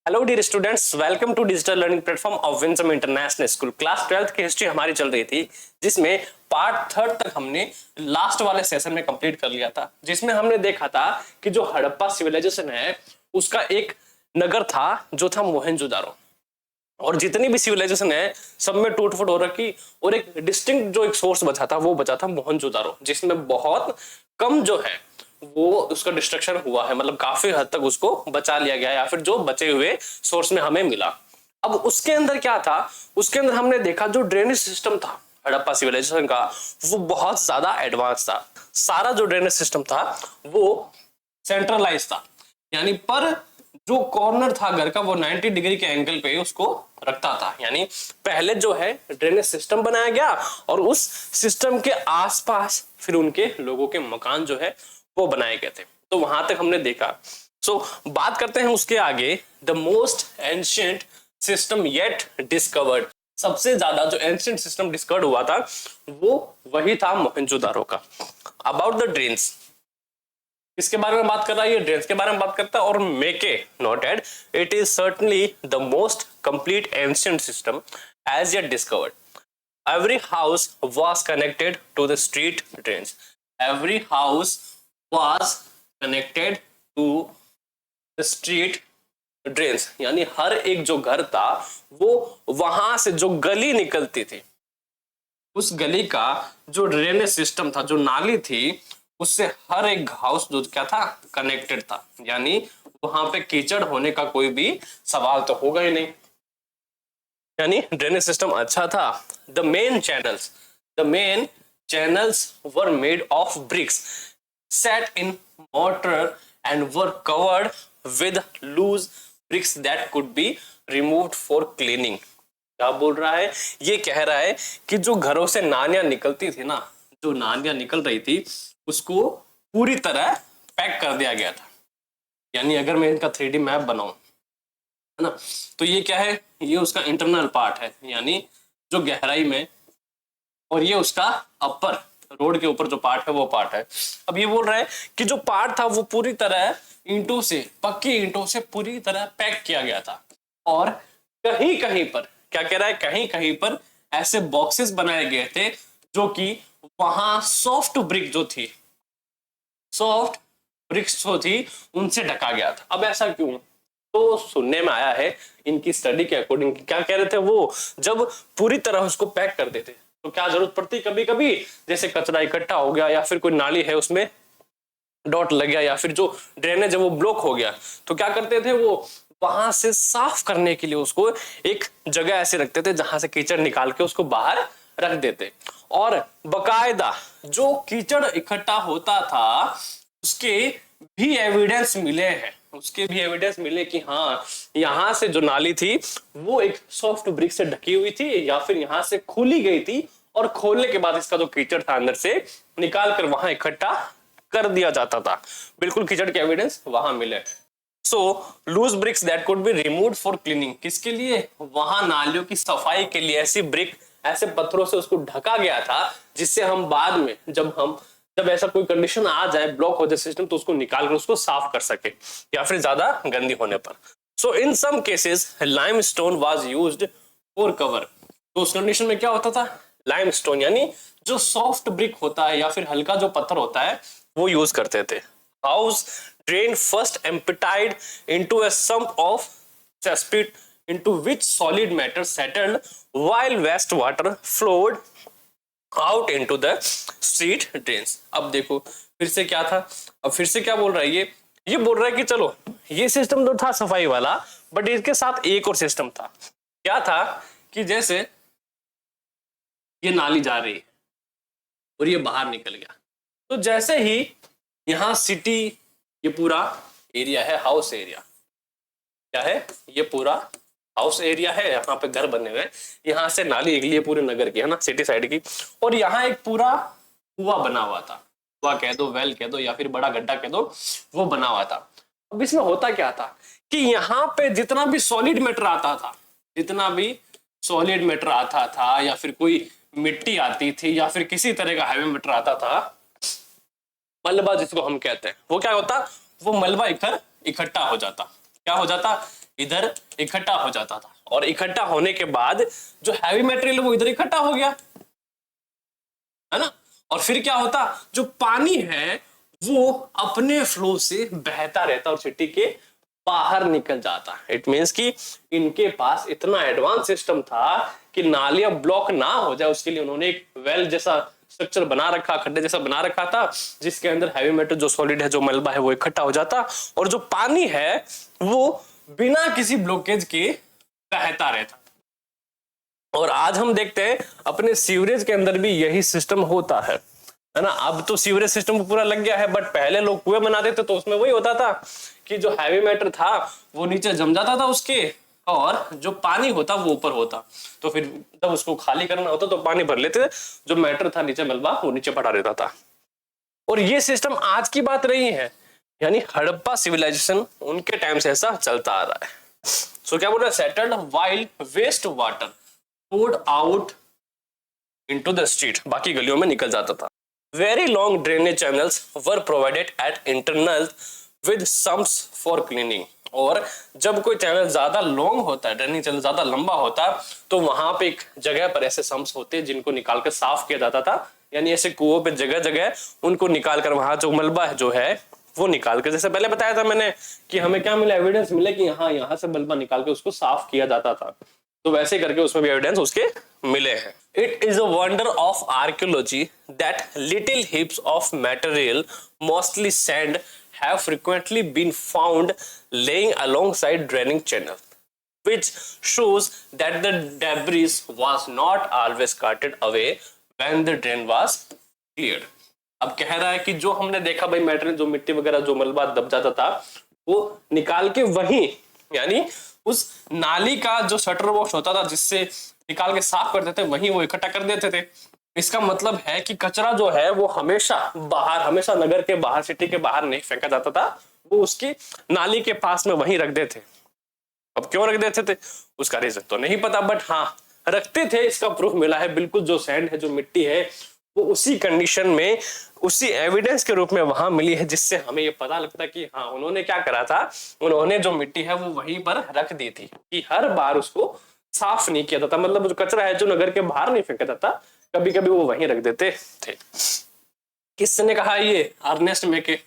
Hello dear students, welcome to digital learning platform of Winsome International School. Class 12th की history हमारी चल रही थी, जिसमें पार्ट 3 तक हमने लास्ट वाले सेशन में कंप्लीट कर लिया था, जिसमें हमने देखा था कि जो हड़प्पा सिविलाइजेशन है उसका एक नगर था जो था मोहनजोदारो, और जितनी भी सिविलाइजेशन है सब में टूट फूट हो रखी, और एक डिस्टिंक्ट जो एक सोर्स बचा था वो बचा था मोहनजोदारो, जिसमें बहुत कम जो है वो उसका डिस्ट्रक्शन हुआ है, मतलब काफी हद तक उसको बचा लिया गया, या फिर जो बचे हुए सोर्स में हमें मिला। अब उसके अंदर क्या था, उसके अंदर हमने देखा जो ड्रेनेज सिस्टम था हड़प्पा सिविलाइजेशन का वो बहुत ज्यादा एडवांस था। सारा जो ड्रेनेज सिस्टम था वो सेंट्रलाइज था, यानी पर जो कॉर्नर था घर का वो 90 डिग्री के एंगल पे उसको रखता था। यानी पहले जो है ड्रेनेज सिस्टम बनाया गया और उस सिस्टम के आसपास फिर उनके लोगों के मकान जो है वो बनाए गए थे। तो वहां तक हमने देखा। बात करते हैं उसके आगे, the most ancient system yet discovered. सबसे ज्यादा जो एंशिएंट सिस्टम डिस्कवर्ड हुआ था वो वही था मोहनजोदारो का। अबाउट द ड्रेन्स, इसके बारे में बात कर रहा है, ये ड्रेन्स के बारे में बात करता है। और Mackay noted it is certainly the most complete ancient system as yet discovered. Every house was connected to the street drains. Every house was connected to the street drains. यानी हर एक जो घर था वो वहां से जो गली निकलती थी उस गली का जो ड्रेनेज सिस्टम था, जो नाली थी, उससे हर एक हाउस जो क्या था कनेक्टेड था। यानी वहां पे कीचड़ होने का कोई भी सवाल तो होगा ही नहीं, यानी ड्रेनेज सिस्टम अच्छा था। The main channels were made of bricks set in mortar and were covered with loose bricks that could be removed for cleaning. क्या बोल रहा है, ये कह रहा है कि जो घरों से नालियां निकलती थी ना, जो नालियां निकल रही थी उसको पूरी तरह पैक कर दिया गया था। यानी अगर मैं इनका 3D मैप बनाऊं है ना, तो ये क्या है, ये उसका इंटरनल पार्ट है, यानी जो गहराई में, और ये उसका अपर रोड के ऊपर जो पार्ट है वो पार्ट है। अब ये बोल रहा है कि जो पार्ट था वो पूरी तरह ईंटों से, पक्की ईंटों से पूरी तरह पैक किया गया था। और कहीं कहीं पर क्या कह रहा है, कहीं कहीं पर ऐसे बॉक्सेस बनाए गए थे जो कि वहां सॉफ्ट ब्रिक जो थी, सॉफ्ट ब्रिक्स जो थी उनसे ढका गया था। अब ऐसा क्यों, तो सुनने में आया है इनकी स्टडी के अकॉर्डिंग, क्या कह रहे थे वो, जब पूरी तरह उसको पैक कर देते तो क्या जरूरत पड़ती कभी कभी, जैसे कचरा इकट्ठा हो गया या फिर कोई नाली है उसमें डॉट लग गया या फिर जो ड्रेनेज है वो ब्लॉक हो गया, तो क्या करते थे वो वहां से साफ करने के लिए उसको एक जगह ऐसे रखते थे जहां से कीचड़ निकाल के उसको बाहर रख देते। और बकायदा जो कीचड़ इकट्ठा होता था उसके भी एविडेंस मिले हैं, उसके भी एविडेंस मिले कि हाँ यहां से जो नाली थी वो एक सॉफ्ट ब्रिक से ढकी हुई थी या फिर यहां से खोली गई थी, और खोलने के बाद इसका जो कीचड़ था अंदर से निकाल कर वहां इकट्ठा कर दिया जाता था। बिल्कुल कीचड़ के एविडेंस वहां मिले। So loose bricks that could be removed for cleaning, किसके लिए, वहां नालियों की सफाई के लिए ऐसी ब्रिक, ऐसे पत्थरों से उसको ढका गया था जिससे हम बाद में जब ऐसा कोई कंडीशन आ जाए, ब्लॉक हो जाए सिस्टम, तो उसको निकाल कर उसको साफ कर सके या फिर ज्यादा गंदी होने पर। So in some cases limestone was used for cover. तो उस कंडीशन में क्या होता था, लाइमस्टोन यानी जो सॉफ्ट ब्रिक होता है या फिर हल्का जो पत्थर होता है वो यूज करते थे। House drain first emptied into a sump of cesspit into which solid matter settled while waste water flowed out into the street drains. अब देखो फिर से क्या था, अब फिर से क्या बोल रहा है, ये बोल रहा है कि चलो ये सिस्टम तो था सफाई वाला, बट इसके साथ एक और सिस्टम था। क्या था कि जैसे ये नाली जा रही है और ये बाहर निकल गया, तो जैसे ही यहां सिटी, ये पूरा एरिया है हाउस एरिया, क्या है ये पूरा हाउस एरिया है, यहाँ पे घर बने हुए हैं, यहाँ से नाली निकली है पूरे नगर की, है ना, सिटी साइड की, और यहाँ एक पूरा कुआं बना हुआ था, कुआं कह दो, वेल कह दो या फिर बड़ा गड्ढा कह दो, वो बना हुआ था। अब इसमें होता क्या था कि यहाँ पे जितना भी सॉलिड मैटर आता था, जितना भी सॉलिड मैटर आता था या फिर कोई मिट्टी आती थी या फिर किसी तरह का हैवी मैटर आता था, मलबा जिसको हम कहते हैं, वो क्या होता, वो मलबा इकट्ठा हो जाता, क्या हो जाता, इधर इकट्ठा हो जाता था, और इकट्ठा होने के बाद जो हैवी मटेरियल वो इधर इकट्ठा हो गया, है ना। और फिर क्या होता, जो पानी है वो अपने फ्लो से बहता रहता और सिटी के बाहर निकल जाता। इट मीन्स कि इनके पास इतना एडवांस सिस्टम था कि नालियां ब्लॉक ना हो जाए, उसके लिए उन्होंने एक वेल जैसा स्ट्रक्चर बना रखा, खड्डे जैसा बना रखा था, जिसके अंदर हैवी मेटल जो सॉलिड है, जो मलबा है, वो इकट्ठा हो जाता, और जो पानी है वो बिना किसी ब्लॉकेज के बहता रहता। और आज हम देखते हैं अपने सीवरेज के अंदर भी यही सिस्टम होता है ना। अब तो सीवरेज सिस्टम पूरा लग गया है, बट पहले लोग कुएं बनाते थे तो उसमें वही होता था कि जो हैवी मैटर था वो नीचे जम जाता था उसके, और जो पानी होता वो ऊपर होता। तो फिर जब उसको खाली करना होता तो पानी भर लेते, जो मैटर था नीचे मलबा वो नीचे पड़ा रहता था। और ये सिस्टम आज की बात नहीं है, यानी हड़प्पा सिविलाइजेशन उनके टाइम से ऐसा चलता आ रहा है। सो क्या बोल रहे हैं, settled wild waste water poured out into the street, बाकी गलियों में निकल जाता था। Very long drainage channels were provided at internal with sumps for cleaning। और जब कोई चैनल ज्यादा लॉन्ग होता है, ड्रेनिंग चैनल ज्यादा लंबा होता, तो वहां पे एक जगह पर ऐसे सम्प्स होते जिनको निकाल कर साफ किया जाता था। यानी ऐसे कुओं पे जगह जगह उनको निकाल कर वहां जो मलबा है जो है वो निकाल कर, जैसे पहले बताया था मैंने कि हमें क्या मिला, एविडेंस मिले कि यहाँ से मलबा निकाल के उसको साफ किया जाता था। तो वैसे करके उसमें भी एविडेंस उसके मिले हैं। It is a wonder of archaeology that little heaps of material, mostly sand, have frequently been found lying alongside draining channel, which shows that the debris was not always carted away when the drain was cleared। अब कह रहा है कि जो हमने देखा भाई material, जो मिट्टी वगैरह जो मलबा दब जाता था, वो निकाल के वहीं, यानी उस नाली का जो शटर वॉश होता था जिससे निकाल के साफ करते थे, वहीं वो इकट्ठा कर देते थे। इसका मतलब है कि कचरा जो है वो हमेशा बाहर, हमेशा नगर के बाहर, सिटी के बाहर नहीं फेंका जाता था, वो उसकी नाली के पास में वहीं रख देते। अब क्यों रख देते थे उसका रीजन तो नहीं पता, बट हाँ रखते थे, इसका प्रूफ मिला है। बिल्कुल जो सैंड है, जो मिट्टी है, वो उसी कंडीशन में, उसी एविडेंस के रूप में वहां मिली है, जिससे हमें ये पता लगता है कि हाँ उन्होंने क्या करा था, उन्होंने जो मिट्टी है वो वहीं पर रख दी थी, कि हर बार उसको साफ नहीं किया जाता। मतलब जो कचरा है जो नगर के बाहर नहीं फेंका जाता, कभी कभी वो वहीं रख देते थे। किसने कहा ये, Ernest Mackay.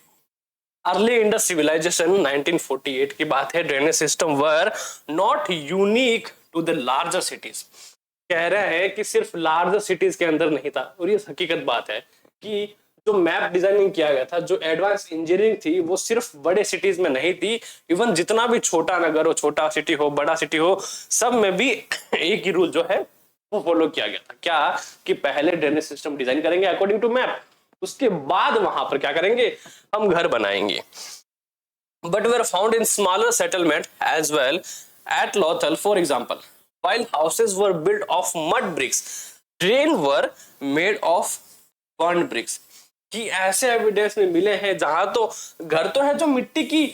Early Indus civilisation 1948 की बात है। Drainage system were not unique to the larger cities. कह रहा है कि सिर्फ लार्जर सिटीज के अंदर नहीं था, और ये हकीकत बात है कि जो मैप डिजाइनिंग किया गया था, जो एडवांस इंजीनियरिंग थी, वो सिर्फ बड़े सिटीज में नहीं थी। इवन जितना भी छोटा नगर हो, छोटा सिटी हो, बड़ा सिटी हो, सब में भी एक ही रूल जो है वो फॉलो किया गया था। क्या कि पहले ड्रेनेज सिस्टम डिजाइन करेंगे अकॉर्डिंग टू मैप, उसके बाद वहां पर क्या करेंगे, हम घर बनाएंगे। But they are found in smaller settlement as well at Lothal for example, while houses were built of mud bricks, drains were made of burned bricks। कि ऐसे एविडेंस में मिले हैं जहां तो घर तो है जो मिट्टी की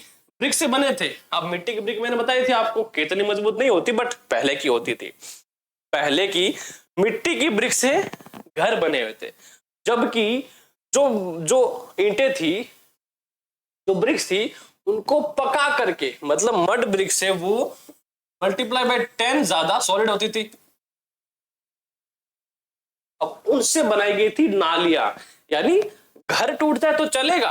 ब्रिक से बने थे। अब मिट्टी की ब्रिक मैंने बताई थी आपको कितनी मजबूत नहीं होती, बट पहले की होती थी। पहले की मिट्टी की ब्रिक से घर बने हुए थे, जबकि जो जो ईंटें थी, जो ब्रिक्स थी, उनको पका करके, मतलब मड ब्रिक से वो मल्टीप्लाई बाय 10 ज्यादा सॉलिड होती थी। अब उनसे बनाई गई थी नालियां। यानी घर टूट जाए तो चलेगा,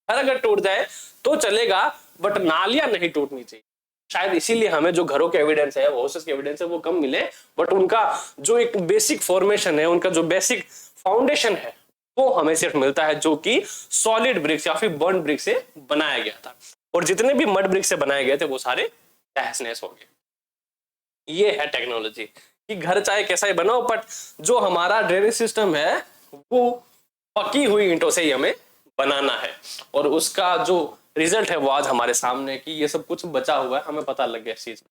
घर अगर टूट जाए तो चलेगा, बट नालियां नहीं टूटनी चाहिए। शायद इसीलिए हमें जो घरों के एविडेंस है, हाउसेस के एविडेंस है, वो कम मिले, बट उनका जो एक बेसिक फॉर्मेशन है, उनका जो बेसिक फाउंडेशन है, वो हमें सिर्फ मिलता है जो कि सॉलिड ब्रिक्स या फिर बर्न ब्रिक से बनाया गया था। और जितने भी मड ब्रिक से बनाए गए थे वो सारे तहस नहस हो गए। ये है टेक्नोलॉजी कि घर चाहे कैसा ही बनाओ, बट जो हमारा ड्रेनेज सिस्टम है वो पकी हुई ईंटों से ही हमें बनाना है। और उसका जो रिजल्ट है वो आज हमारे सामने, कि ये सब कुछ बचा हुआ है, हमें पता लग गया इस चीज।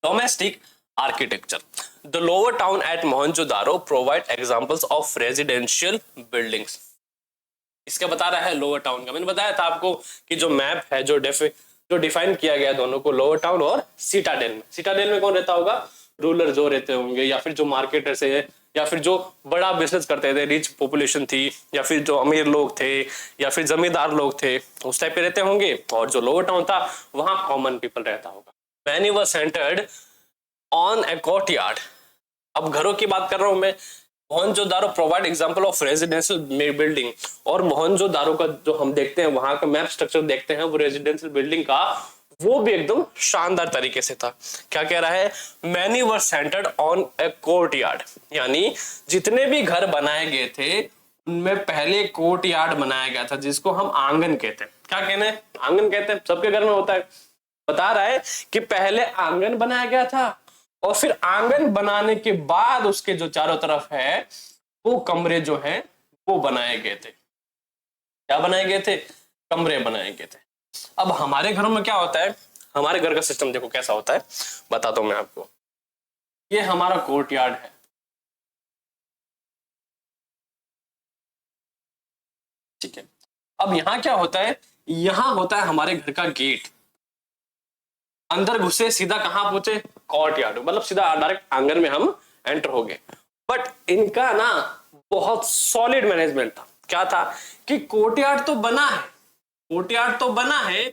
Domestic architecture, the lower town eight Mohenjodaro provide examples of residential buildings. इसका बता रहा है लोअर टाउन का। मैंने बताया था आपको कि जो मैप है, जो डिफाइन किया गया दोनों को, लोअर टाउन और सिटाडेल में। सिटाडेल में कौन रहता होगा, रूलर जो रहते होंगे, या फिर जो मार्केटर्स है, या फिर जो बड़ा बिजनेस करते थे, रिच पॉपुलेशन थी, या फिर जो अमीर लोग थे, या फिर जमींदार लोग थे, उस टाइप के रहते होंगे। और जो लोअर टाउन था वहां कॉमन पीपल रहता होगा। Many were centred on a courtyard. अब घरों की बात कर रहा हूं मैं। Mohenjodaro provide example of residential building, और मोहनजोदारो का जो हम देखते हैं वहां का मैप स्ट्रक्चर देखते हैं वो रेजिडेंशियल बिल्डिंग का, वो भी एकदम शानदार तरीके से था। क्या कह रहा है, many were centred on a courtyard, यानी जितने भी घर बनाए गए थे उनमें पहले कोर्टयार्ड बनाया गया था, जिसको हम आंगन कहते हैं। क्या कहना है, आंगन कहते हैं, सबके घर में होता है। बता रहा है कि पहले आंगन बनाया गया था और फिर आंगन बनाने के बाद उसके जो चारों तरफ है वो कमरे जो हैं वो बनाए गए थे। क्या बनाए गए थे, कमरे बनाए गए थे। अब हमारे घरों में क्या होता है, हमारे घर का सिस्टम देखो कैसा होता है, बताता हूं मैं आपको। ये हमारा कोर्टयार्ड है, ठीक है। अब यहां क्या होता है, यहां होता है हमारे घर का गेट। अंदर घुसे सीधा कहां पहुंचे, कोर्टयार्ड, मतलब सीधा डायरेक्ट आंगन में हम एंटर हो गए। बट इनका ना बहुत सॉलिड मैनेजमेंट था। क्या था कि कोर्टयार्ड तो बना है, कोर्टयार्ड तो बना है,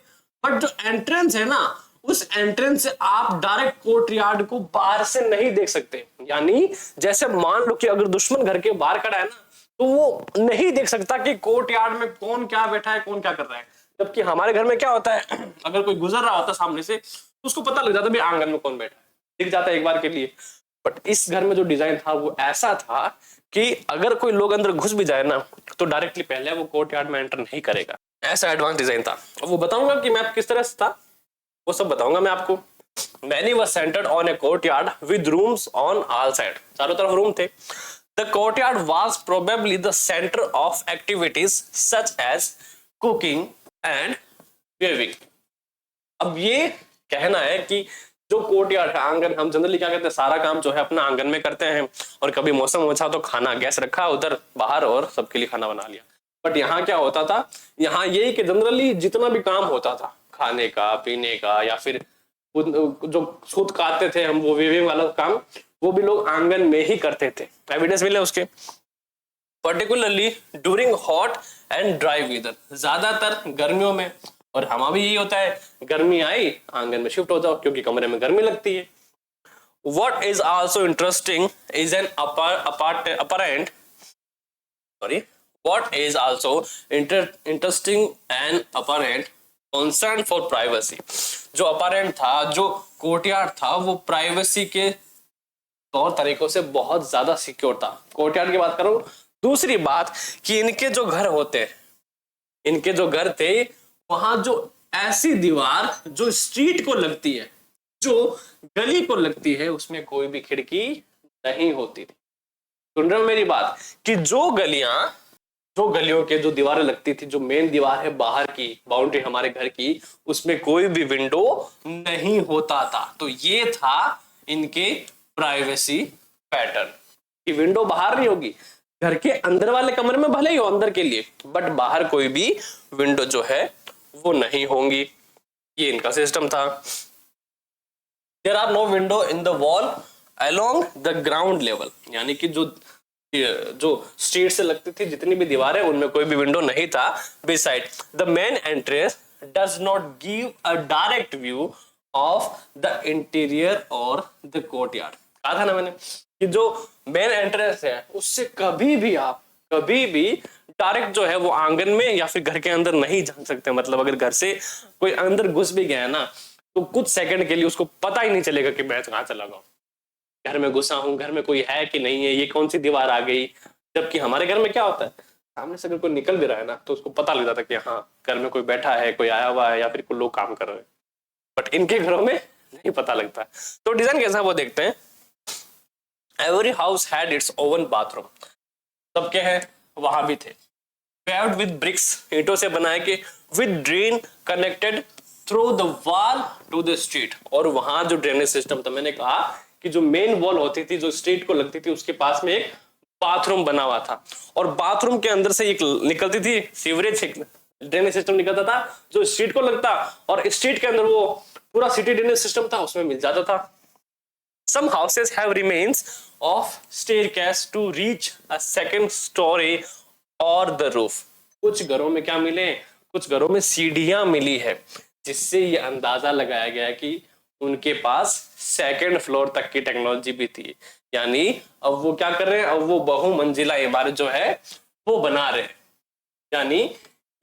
बट जो एंट्रेंस है ना, उस एंट्रेंस से आप डायरेक्ट कोर्टयार्ड को बाहर से नहीं देख सकते। यानी जैसे मान लो कि अगर दुश्मन घर के बाहर खड़ा है ना, तो वो नहीं देख सकता कि कोर्टयार्ड में कौन क्या बैठा है, कौन क्या कर रहा है। जबकि हमारे घर में क्या होता है, अगर कोई गुजर रहा होता सामने से तो उसको पता लग जाता भाई आंगन में कौन बैठा है, दिख जाता है एक बार के लिए। बट इस घर में जो डिजाइन था वो ऐसा था कि अगर कोई लोग अंदर घुस भी जाए ना, तो डायरेक्टली पहले वो कोर्टयार्ड में एंटर नहीं करेगा। ऐसा एडवांस डिजाइन था। अब वो बताऊंगा कि मैप किस तरह से था, वो सब बताऊंगा मैं आपको। Many was centred on a courtyard with rooms on all side, चारों तरफ रूम थे। The courtyard was probably the centre of activities such as cooking and weaving. अब ये कहना है कि जो कोर्टयार्ड है, आंगन, हम जनरली क्या करते हैं, सारा काम जो है अपना आंगन में करते हैं, और कभी मौसम अच्छा तो खाना गैस रखा उधर बाहर और सबके लिए खाना बना लिया। बट यहाँ क्या होता था, यहाँ यही कि जनरली जितना भी काम होता था खाने का, पीने का, या फिर जो सूत काटते थे हम, वो वीविंग वाला काम, वो भी लोग आंगन में ही करते थे। एविडेंस मिले उसके। Particularly during hot and dry weather, ज्यादातर गर्मियों में, और हमारा भी यही होता है, गर्मी आई आंगन में शिफ्ट हो जाओ क्योंकि कमरे में गर्मी लगती है। What is also interesting is an apparent sorry what is also interesting and apparent concern for privacy। जो अपरेंट था, जो कोर्टयार्ड था, वो प्राइवेसी के तौर तरीकों से बहुत ज्यादा सिक्योर था। कोर्टयार्ड की बात करूं। दूसरी बात कि इनके जो घर होते हैं, इनके जो घर थे, वहां जो ऐसी दीवार जो स्ट्रीट को लगती है, जो गली को लगती है, उसमें कोई भी खिड़की नहीं होती थी। सुन रहे हो मेरी बात, कि जो गलियों के जो दीवारें लगती थी, जो मेन दीवार है बाहर की बाउंड्री हमारे घर की, उसमें कोई भी विंडो नहीं होता था। तो ये था इनके प्राइवेसी पैटर्न, कि विंडो बाहर नहीं होगी, घर के अंदर वाले कमरे में भले ही हो अंदर के लिए, बट बाहर कोई भी विंडो जो है वो नहीं होंगी। ये इनका सिस्टम था। There are no window in the wall along the ground level, यानी कि जो स्ट्रीट से लगती थी जितनी भी दीवारें, उनमें कोई भी विंडो नहीं था। Beside the main entrance does not give a direct view of the interior और द कोर्टयार्ड। कहा था ना मैंने कि जो मेन एंट्रेंस है उससे कभी भी डायरेक्ट जो है वो आंगन में या फिर घर के अंदर नहीं जा सकते। मतलब अगर घर से कोई अंदर घुस भी गया है ना, तो कुछ सेकंड के लिए उसको पता ही नहीं चलेगा कि मैं कहां चला गया, घर में घुसा हूं, घर में कोई है कि नहीं है, ये कौन सी दीवार आ गई। जबकि हमारे घर में क्या होता है, सामने से अगर कोई निकल भी रहा है ना, तो उसको पता लग जाता है कि हाँ घर में कोई बैठा है, कोई आया हुआ है, या फिर कोई लोग काम कर रहे हैं। बट इनके घरों में नहीं पता लगता। तो डिजाइन कैसा वो देखते हैं। Every house had it's oven bathroom, सबके हैं, वहां भी थे। पेव्ड विद ब्रिक्स, ईंटों से बनाए के, with drain connected through the wall to the street. और वहां जो ड्रेनेज सिस्टम था, मैंने कहा कि जो मेन वॉल होती थी जो स्ट्रीट को लगती थी, उसके पास में एक बाथरूम बना हुआ था, और बाथरूम के अंदर से एक निकलती थी सीवरेज, ड्रेनेज सिस्टम निकलता था जो स्ट्रीट को लगता, और स्ट्रीट के अंदर वो पूरा सिटी ड्रेनेज सिस्टम था, उसमें मिल जाता था। Some houses have remains of staircase to reach a second story or the roof। कुछ घरों में क्या मिले, कुछ घरों में सीढ़ियां मिली है, जिससे ये अंदाजा लगाया गया कि उनके पास सेकंड फ्लोर तक की टेक्नोलॉजी भी थी। यानी अब वो क्या कर रहे हैं, अब वो बहुमंजिला इमारत जो है वो बना रहे हैं। यानी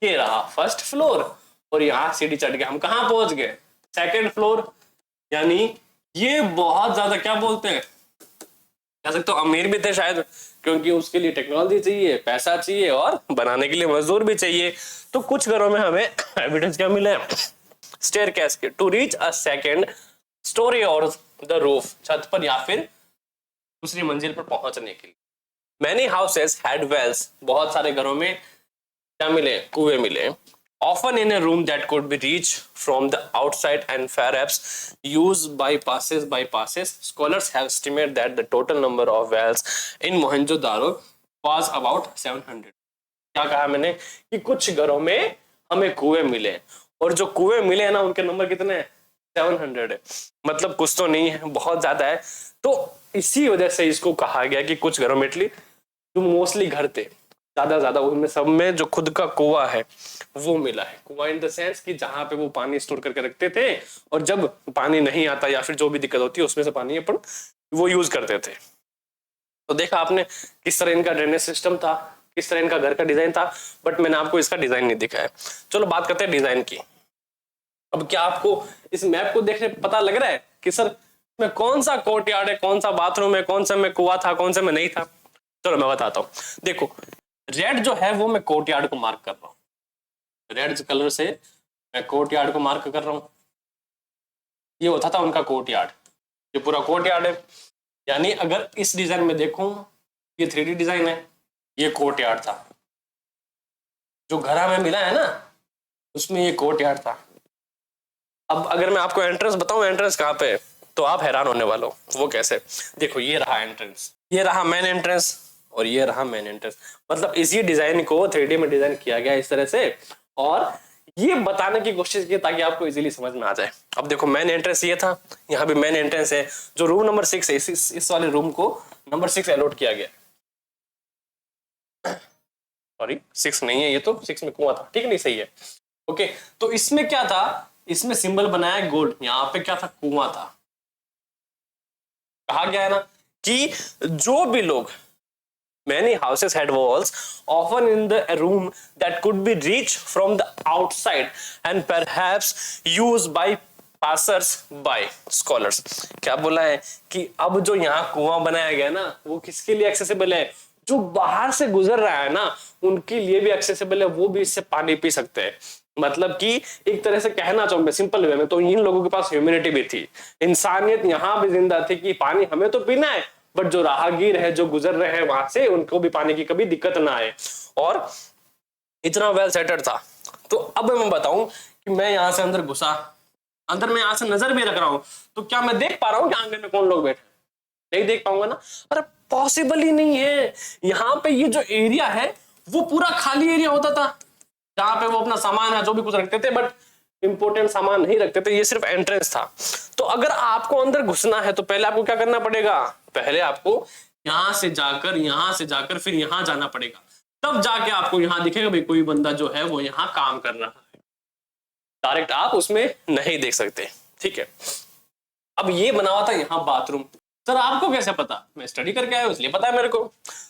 ये रहा फर्स्ट फ्लोर और यहाँ सीढ़ी चढ़ के हम कहाँ पहुंच गए, सेकंड फ्लोर। यानी ये बहुत ज्यादा क्या बोलते हैं, कह सकते हो अमीर भी थे शायद, क्योंकि उसके लिए टेक्नोलॉजी चाहिए, पैसा चाहिए और बनाने के लिए मजदूर भी चाहिए। तो कुछ घरों में हमें एविडेंस क्या मिले, स्टेयरकेस के to reach a second storey और द रूफ, छत पर या फिर दूसरी मंजिल पर पहुंचने के लिए। मैनी हाउसेस हैड वेल्स, बहुत सारे घरों में क्या मिले, कुएं मिले। Often in a room that could be reached from the outside and perhaps used by passes. Scholars have estimated that the total number of wells in Mohenjo-daro was about 700. क्या कहा मैंने कि कुछ घरों में हमें कुएं मिले, और जो कुएं मिले हैं ना उनके नंबर कितने हैं, 700 है। मतलब कुछ तो नहीं है, बहुत ज्यादा है। तो इसी वजह से इसको कहा गया कि कुछ घरों में इटली जो मोस्टली घर थे ज्यादा उनमें सब में जो खुद का कुआं है वो मिला है। कुआं इन द सेंस कि जहां पे वो पानी स्टोर करके रखते थे और जब पानी नहीं आता या फिर जो भी दिक्कत होती है उसमें से पानी अपन वो यूज करते थे। तो देखा आपने किस तरह इनका ड्रेनेज सिस्टम था, किस तरह इनका घर का डिजाइन था, बट मैंने आपको इसका डिजाइन नहीं दिखाया। चलो बात करते हैं डिजाइन की। अब क्या आपको इस मैप को देखने पता लग रहा है कि सर में कौन सा कोर्टयार्ड है, कौन सा बाथरूम है, कौन सा में कुआं था, कौन सा में नहीं था? चलो मैं बताता हूँ। देखो रेड जो है वो मैं कोर्टयार्ड को मार्क कर रहा हूँ, रेड कलर से मैं कोर्टयार्ड को मार्क कर रहा हूँ। ये होता था उनका कोर्टयार्ड, ये पूरा कोर्टयार्ड है। यानी अगर इस डिजाइन में देखूं, ये 3D डिजाइन है, ये कोर्टयार्ड था। जो घर हमें मिला है ना उसमें ये कोर्टयार्ड था। अब अगर मैं आपको एंट्रेंस बताऊं एंट्रेंस कहाँ पे है, तो आप हैरान होने वाले हो। वो कैसे? देखो ये रहा एंट्रेंस, ये रहा मेन एंट्रेंस और ये रहा मेन एंट्रेंस। मतलब इसी डिजाइन को 3D में डिजाइन किया गया इस तरह से, और ये बताने की कोशिश की ताकि आपको इजीली समझ में आ जाए। अब देखो मेन एंट्रेंस ये था, यहाँ भी मेन एंट्रेंस है। जो रूम नंबर 6 है इस वाले रूम को नंबर 6 अलॉट किया गया। सॉरी 6 नहीं है, ये तो 6 में कुआं था, ठीक नहीं, सही है। ओके, तो इसमें क्या था, इसमें सिंबल बनाया गोल्ड, यहाँ पे क्या था, कुआं था। कहा गया है ना कि जो भी लोग, many houses had walls often in the room that could be reached from the outside and perhaps used by passers by scholars। क्या बोला है कि अब जो यहाँ कुआं बनाया गया ना वो किसके लिए एक्सेसिबल है, जो बाहर से गुजर रहा है ना उनके लिए भी एक्सेसिबल है, वो भी इससे पानी पी सकते हैं। मतलब कि एक तरह से कहना चाहूंगा सिंपल वे में, तो इन लोगों के पास ह्यूमैनिटी भी थी, इंसानियत यहाँ भी जिंदा थी कि पानी हमें तो पीना है, बट जो राहगीर है जो गुजर रहे हैं वहां से उनको भी पानी की कभी दिक्कत ना आए। और इतना वेल सेटल्ड था। तो अब मैं बताऊं कि मैं यहां से अंदर घुसा, अंदर मैं यहां से नजर भी रख रहा हूं, तो क्या मैं देख पा रहा हूं कि आंगन में कौन लोग बैठे? नहीं देख पाऊंगा ना। अरे पॉसिबल ही नहीं है। यहाँ पे ये जो एरिया है वो पूरा खाली एरिया होता था जहां पे वो अपना सामान है जो भी कुछ रखते थे, बट इंपोर्टेंट सामान नहीं रखते थे, ये सिर्फ एंट्रेंस था। तो अगर आपको अंदर घुसना है तो पहले आपको क्या करना पड़ेगा, पहले आपको यहां से जाकर फिर यहां जाना पड़ेगा, तब जाके आपको यहां दिखेगा भाई कोई बंदा जो है वो यहां काम कर रहा है। डायरेक्ट आप उसमें नहीं देख सकते, ठीक है। अब ये बना हुआ था यहाँ बाथरूम। सर आपको कैसे पता? मैं स्टडी करके आया हूं इसलिए पता है मेरे को।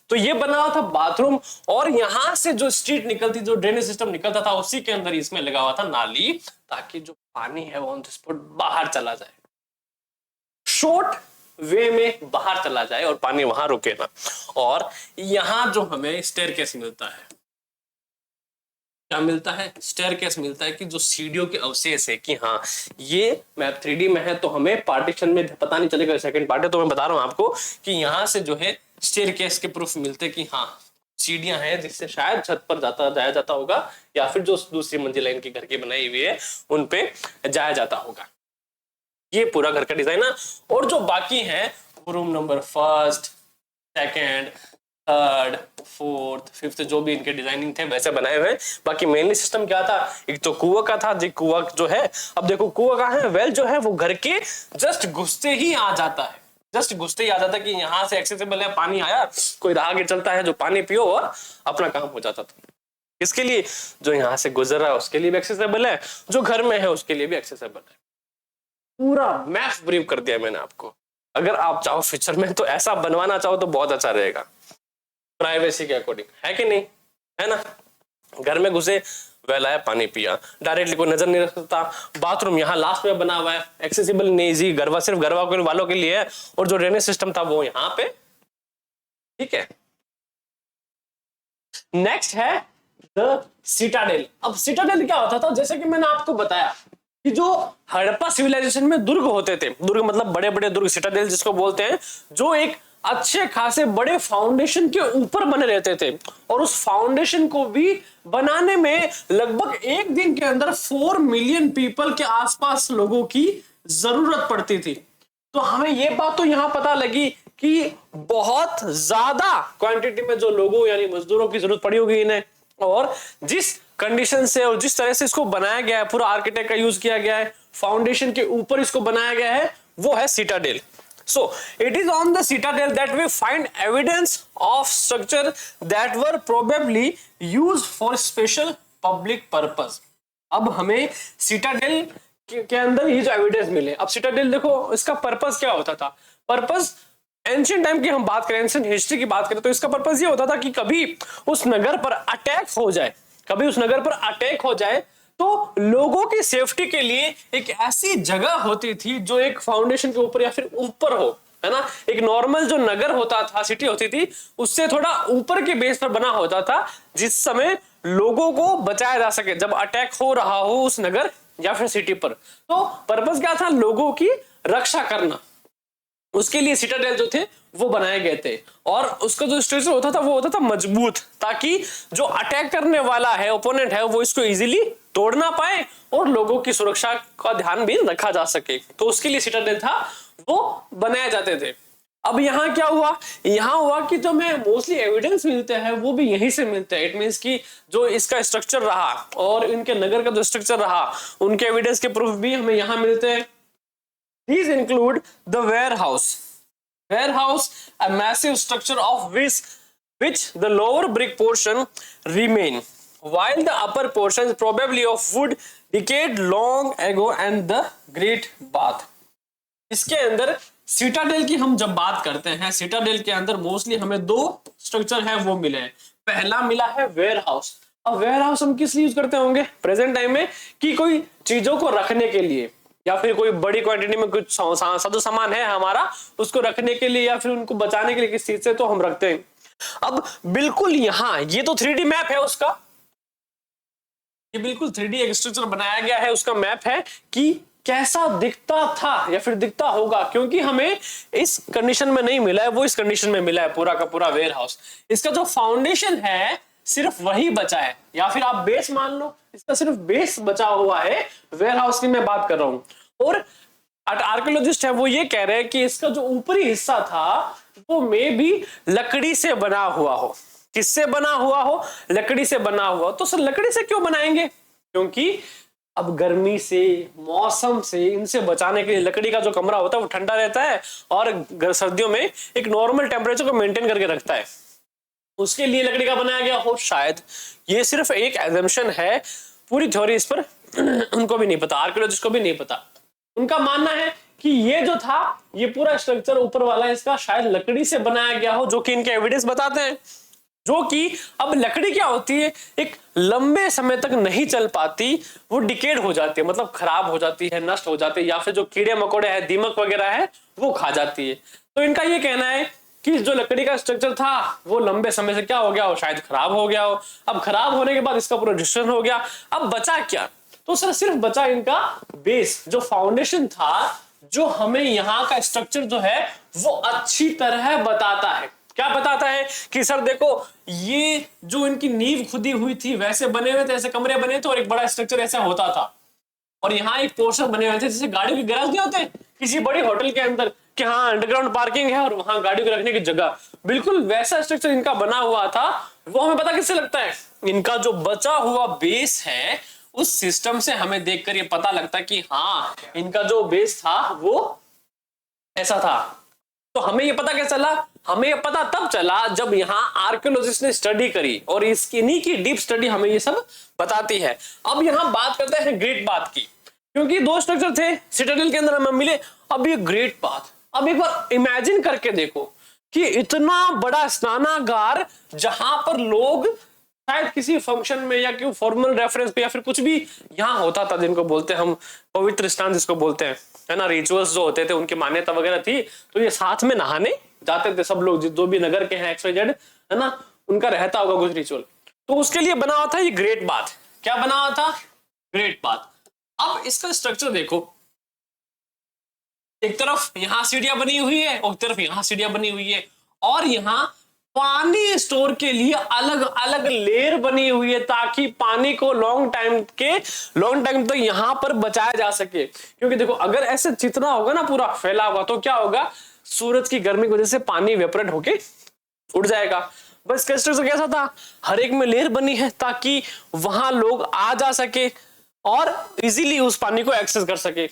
तो ये बना हुआ था बाथरूम, और यहां से जो स्ट्रीट निकलती, जो ड्रेनेज सिस्टम निकलता था उसी के अंदर इसमें लगा हुआ था नाली, ताकि जो पानी है वो ऑन द स्पॉट बाहर चला जाए, शॉर्ट वे में बाहर चला जाए और पानी वहां रुके ना। और यहां जो हमें स्टेयरकेस मिलता है, क्या मिलता है? स्टेयरकेस मिलता है कि जो सीढ़ियों के अवशेष है कि हाँ ये मैप 3D में है तो हमें पार्टीशन में पता नहीं चलेगा सेकंड पार्ट है, तो मैं बता रहा हूं आपको कि यहां से जो है स्टेयरकेस के प्रूफ मिलते कि हाँ सीढ़ियां हैं जिससे शायद छत पर जाया जाता होगा, या फिर जो दूसरी मंजिल इनकी घर की बनाई हुई है उन पे जाया जाता होगा। ये पूरा घर का डिजाइन है। और जो बाकी है room number 1st, 2nd, 3rd, 4th, 5th जो भी इनके डिजाइनिंग थे वैसे बनाए हुए। बाकी मेनली सिस्टम क्या था, एक तो कुआं का था, जी कुआं जो है, अब देखो कुआं कहाँ है, वेल जो है वो घर के जस्ट घुसते ही आ जाता है, जस्ट घुसते ही आ जाता है कि यहाँ से एक्सेसिबल है, पानी आया, कोई राहगीर चलता है जो पानी पियो और अपना काम हो जाता था। इसके लिए जो यहाँ से गुजर रहा है उसके लिए भी एक्सेसिबल है, जो घर में है उसके लिए भी एक्सेसिबल है। पूरा मैप ब्रीफ कर दिया मैंने आपको। अगर आप चाहो फ्यूचर में तो ऐसा बनवाना चाहो तो बहुत अच्छा रहेगा, प्राइवेसी के अकॉर्डिंग, है कि नहीं, है ना। घर में घुसे, वेल आया, पानी पिया, डायरेक्टली कोई नजर नहीं रख सकता। बाथरूम यहाँ लास्ट में बना हुआ है, एक्सेसिबल नहीं, इजी, गरवा सिर्फ गरवा वालों के लिए है, और जो ड्रेनेज सिस्टम था वो यहाँ पे, ठीक है। नेक्स्ट है द सिटाडेल। अब सिटाडेल क्या होता था, जैसे कि मैंने आपको बताया कि जो हड़प्पा सिविलाइजेशन में दुर्ग होते थे, दुर्ग मतलब बड़े बड़े दुर्ग, सिटाडेल जिसको बोलते हैं, जो एक अच्छे खासे बड़े फाउंडेशन के ऊपर बने रहते थे, और उस फाउंडेशन को भी बनाने में लगभग एक दिन के अंदर 4 मिलियन पीपल के आसपास लोगों की जरूरत पड़ती थी। तो हमें ये बात तो यहां पता लगी कि बहुत ज्यादा क्वांटिटी में जो लोगों यानी मजदूरों की जरूरत पड़ी होगी इन्हें, और जिस कंडीशन से और जिस तरह से इसको बनाया गया है, पूरा आर्किटेक्ट का यूज किया गया है, फाउंडेशन के ऊपर इसको बनाया गया है, वो है Citadel. So it is on the citadel that we find evidence of structure that were probably used for special public purpose. अब हमें सिटाडेल के अंदर ये जो एविडेंस मिले। अब सिटाडेल देखो, इसका पर्पस क्या होता था, पर्पस एंशिएंट टाइम की हम बात करें, एंशिएंट हिस्ट्री की बात करें, तो इसका पर्पस ये होता था कि कभी उस नगर पर अटैक हो जाए, कभी उस नगर पर अटैक हो जाए तो लोगों की सेफ्टी के लिए एक ऐसी जगह होती थी जो एक फाउंडेशन के ऊपर या फिर ऊपर हो, है ना। एक नॉर्मल जो नगर होता था, सिटी होती थी, उससे थोड़ा ऊपर के बेस पर बना होता था, जिस समय लोगों को बचाया जा सके जब अटैक हो रहा हो उस नगर या फिर सिटी पर। तो पर्पस क्या था, लोगों की रक्षा करना। उसके लिए सिटाडेल जो थे वो बनाए गए थे, और उसका जो स्ट्रक्चर होता था वो होता था मजबूत, ताकि जो अटैक करने वाला है, ओपोनेंट है, वो इसको इजीली तोड़ ना पाए और लोगों की सुरक्षा का ध्यान भी रखा जा सके। तो उसके लिए सिटाडेल था, वो बनाए जाते थे। अब यहाँ क्या हुआ, यहाँ हुआ कि जो हमें मोस्टली एविडेंस मिलते हैं वो भी यहीं से मिलते हैं। इट मींस कि जो इसका स्ट्रक्चर रहा और इनके नगर का जो स्ट्रक्चर रहा, उनके एविडेंस के प्रूफ भी हमें यहाँ मिलते हैं। These include the warehouse. Warehouse, a massive structure of which the lower brick portion remain, while the upper portion is probably of wood decayed long ago, and the Great Bath. इसके अंदर Citadel की हम जब बात करते हैं, Citadel के अंदर मोस्टली हमें 2 स्ट्रक्चर है वो मिले हैं। पहला मिला है वेयर हाउस। अब वेयर हाउस हम किस लिए यूज करते होंगे प्रेजेंट टाइम में, कि कोई चीजों को रखने के लिए, या फिर कोई बड़ी क्वांटिटी में कुछ साधु सामान है हमारा, उसको रखने के लिए या फिर उनको बचाने के लिए किस चीज से, तो हम रखते हैं। अब बिल्कुल यहाँ ये तो 3D मैप है उसका, ये बिल्कुल 3D एक स्ट्रक्चर बनाया गया है, उसका मैप है कि कैसा दिखता था या फिर दिखता होगा, क्योंकि हमें इस कंडीशन में नहीं मिला है, वो इस कंडीशन में मिला है पूरा का पूरा वेयर हाउस। इसका जो फाउंडेशन है सिर्फ वही बचा है, या फिर आप बेस मान लो, इसका सिर्फ बेस बचा हुआ है, वेयर हाउस की मैं बात कर रहा हूं। और आर्कियोलॉजिस्ट है वो ये कह रहे हैं कि इसका जो ऊपरी हिस्सा था वो मे भी लकड़ी से बना हुआ हो। किससे बना हुआ हो, लकड़ी से बना हुआ। तो सर लकड़ी से क्यों बनाएंगे, क्योंकि अब गर्मी से, मौसम से, इनसे बचाने के लिए लकड़ी का जो कमरा होता है वो ठंडा रहता है और सर्दियों में एक नॉर्मल टेम्परेचर को मेंटेन करके रखता है, उसके लिए लकड़ी का बनाया गया हो शायद। ये सिर्फ एक एजम्पशन है, पूरी थ्योरी इस पर उनको भी नहीं पता, आर्कियोलॉजिस्ट को भी नहीं पता। उनका मानना है कि ये जो था, ये पूरा स्ट्रक्चर ऊपर वाला इसका शायद लकड़ी से बनाया गया हो, जो कि इनके एविडेंस बताते हैं। जो कि अब लकड़ी क्या होती है, एक लंबे समय तक नहीं चल पाती, वो डिकेड हो जाती है, मतलब खराब हो जाती है, नष्ट हो जाती है, या फिर जो कीड़े मकोड़े हैं, दीमक वगैरह है, वो खा जाती है। तो इनका ये कहना है कि जो लकड़ी का स्ट्रक्चर था वो लंबे समय से क्या हो गया हो, शायद खराब हो गया हो। अब खराब होने के बाद इसका पूरा डिस्ट्रक्शन हो गया, अब बचा क्या, तो सर सिर्फ बचा इनका बेस, जो फाउंडेशन था, जो हमें यहाँ का स्ट्रक्चर जो है वो अच्छी तरह बताता है। क्या बताता है कि सर देखो, ये जो इनकी नींव खुदी हुई थी वैसे बने हुए थे, ऐसे कमरे बने थे और एक बड़ा स्ट्रक्चर ऐसा होता था, और यहाँ एक पोर्शन बने हुए थे जैसे गाड़ी के गैराज नहीं होते किसी बड़ी होटल के अंदर, कि हाँ अंडरग्राउंड पार्किंग है और वहां गाड़ी को रखने की जगह, बिल्कुल वैसा स्ट्रक्चर इनका बना हुआ था। वो हमें पता किससे लगता है, इनका जो बचा हुआ बेस है उस सिस्टम से हमें देखकर ये पता लगता है कि हाँ इनका जो बेस था वो ऐसा था। तो हमें ये पता कैसे चला, हमें ये पता तब चला जब यहाँ आर्कियोलॉजिस्ट ने स्टडी करी, और इन्हीं की डीप स्टडी हमें ये सब बताती है। अब यहाँ बात करते हैं ग्रेट बाथ की। क्योंकि दो स्ट्रक्चर थे सिटाडेल के अंदर हमें मिले। अब ये ग्रेट बात, अब एक बार इमेजिन करके देखो कि इतना बड़ा स्नानागार जहां पर लोग शायद किसी फंक्शन में या क्यों फॉर्मल रेफरेंस पे या फिर कुछ भी यहाँ होता था, जिनको बोलते हैं हम पवित्र स्नान जिसको बोलते हैं, है ना, रिचुअल्स जो होते थे उनकी मान्यता वगैरह थी, तो ये साथ में नहाने जाते थे सब लोग, जो भी नगर के हैं XYZ, है ना, उनका रहता होगा कुछ रिचुअल। तो उसके लिए बना हुआ था ये ग्रेट बाथ। क्या बना हुआ था? Great bath. अब इसका स्ट्रक्चर देखो, एक तरफ यहां सीढ़ियां बनी हुई है और एक तरफ यहां सीढ़ियां बनी हुई है, और यहां पानी स्टोर के लिए अलग अलग लेयर बनी हुई है ताकि पानी को लॉन्ग टाइम तक यहां पर बचाया जा सके। क्योंकि देखो अगर ऐसे चितना होगा ना पूरा फैला हुआ, तो क्या होगा, सूरज की गर्मी की वजह से पानी वेपरेट होके उड़ जाएगा। बस स्ट्रक्चर कैसा था, हर एक में लेयर बनी है ताकि वहां लोग आ जा सके और इजीली उस पानी को एक्सेस कर सके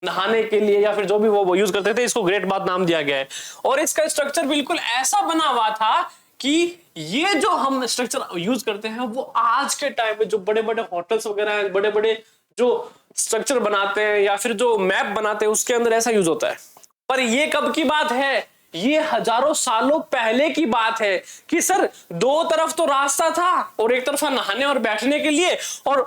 नहाने के लिए, या फिर जो भी वो यूज करते थे। इसको ग्रेट बाथ नाम दिया गया है। और इसका स्ट्रक्चर बिल्कुल ऐसा बना हुआ था कि ये जो हम स्ट्रक्चर यूज करते हैं वो आज के टाइम में जो बड़े बड़े होटल्स वगैरह हैं, बड़े बड़े जो स्ट्रक्चर बनाते हैं या फिर जो मैप बनाते हैं, उसके अंदर ऐसा यूज होता है। पर ये कब की बात है? ये हजारों सालों पहले की बात है कि सर दो तरफ तो रास्ता था और एक तरफ नहाने और बैठने के लिए, और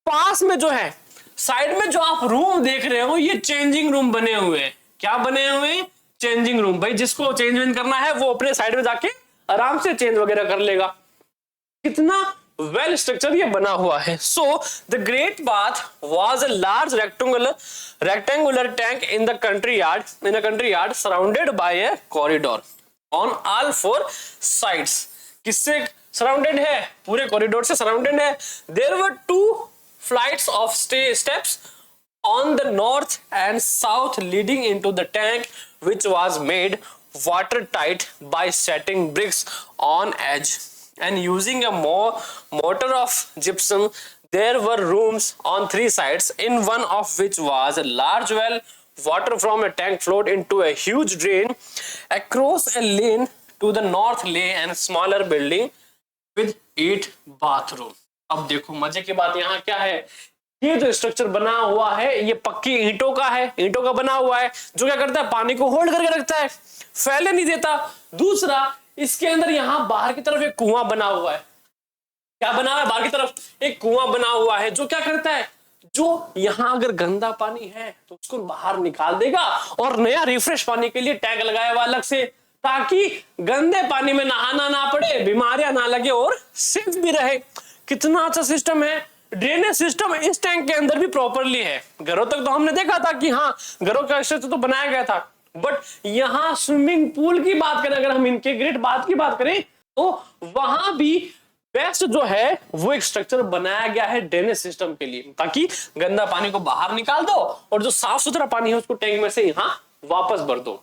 पास में जो है साइड में जो आप रूम देख रहे हो ये चेंजिंग रूम बने हुए हैं। क्या बने हुए हैं? Changing room. भाई जिसको चेंज करना है वो अपने साइड में जाके आराम से चेंज वगैरह कर लेगा। कितना वेल स्ट्रक्चर ये बना हुआ है। So the great bath was a large rectangular tank in the courtyard surrounded by a corridor on all four sides. किससे सराउंडेड है? पूरे कॉरिडोर से सराउंडेड है। There were two flights of steps on the north and south leading into the tank, which was made watertight by setting bricks on edge and using a mortar of gypsum. There were rooms on three sides, in one of which was a large well. Water from a tank flowed into a huge drain. Across a lane to the north lay a smaller building with 8 bathrooms. अब देखो मजे की बात यहाँ क्या है, ये जो स्ट्रक्चर बना हुआ है ये पक्की ईंटों का है, ईंटों का बना हुआ है, जो क्या करता है, पानी को होल्ड करके रखता है, फैले नहीं देता। दूसरा, इसके अंदर यहाँ बाहर की तरफ एक कुआं बना हुआ है। क्या बना हुआ है? बाहर की तरफ एक कुआं बना हुआ है जो क्या करता है, जो यहाँ अगर गंदा पानी है तो उसको बाहर निकाल देगा और नया रिफ्रेश पानी के लिए टैंक लगाया हुआ अलग से, ताकि गंदे पानी में नहाना ना पड़े, बीमारियां ना लगे और सेफ भी रहे। कितना अच्छा सिस्टम है। ड्रेनेज सिस्टम इस टैंक के अंदर भी प्रॉपरली है। घरों तक तो हमने देखा था कि हाँ घरों का स्ट्रक्चर तो बनाया गया था, बट यहाँ स्विमिंग पूल की बात करें, अगर हम इनके ग्रेट बाथ की बात करें, तो वहां भी बेस्ट जो है वो एक स्ट्रक्चर बनाया गया है ड्रेनेज सिस्टम के लिए, ताकि गंदा पानी को बाहर निकाल दो और जो साफ सुथरा पानी है उसको टैंक में से यहाँ वापस भर दो।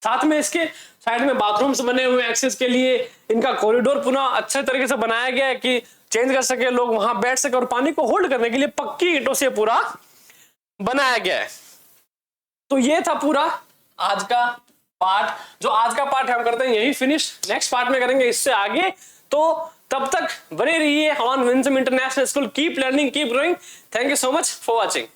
साथ में इसके साइड में बाथरूम्स बने हुए एक्सेस के लिए। इनका कॉरिडोर पुनः अच्छे तरीके से बनाया गया है कि चेंज कर सके, लोग वहां बैठ सके, और पानी को होल्ड करने के लिए पक्की ईंटों से पूरा बनाया गया है। तो ये था पूरा आज का पार्ट। जो आज का पार्ट हम करते हैं यही फिनिश, नेक्स्ट पार्ट में करेंगे इससे आगे। तो तब तक बने रहिए ऑन विंजम international school. Keep learning, keep growing. Thank you so much for watching.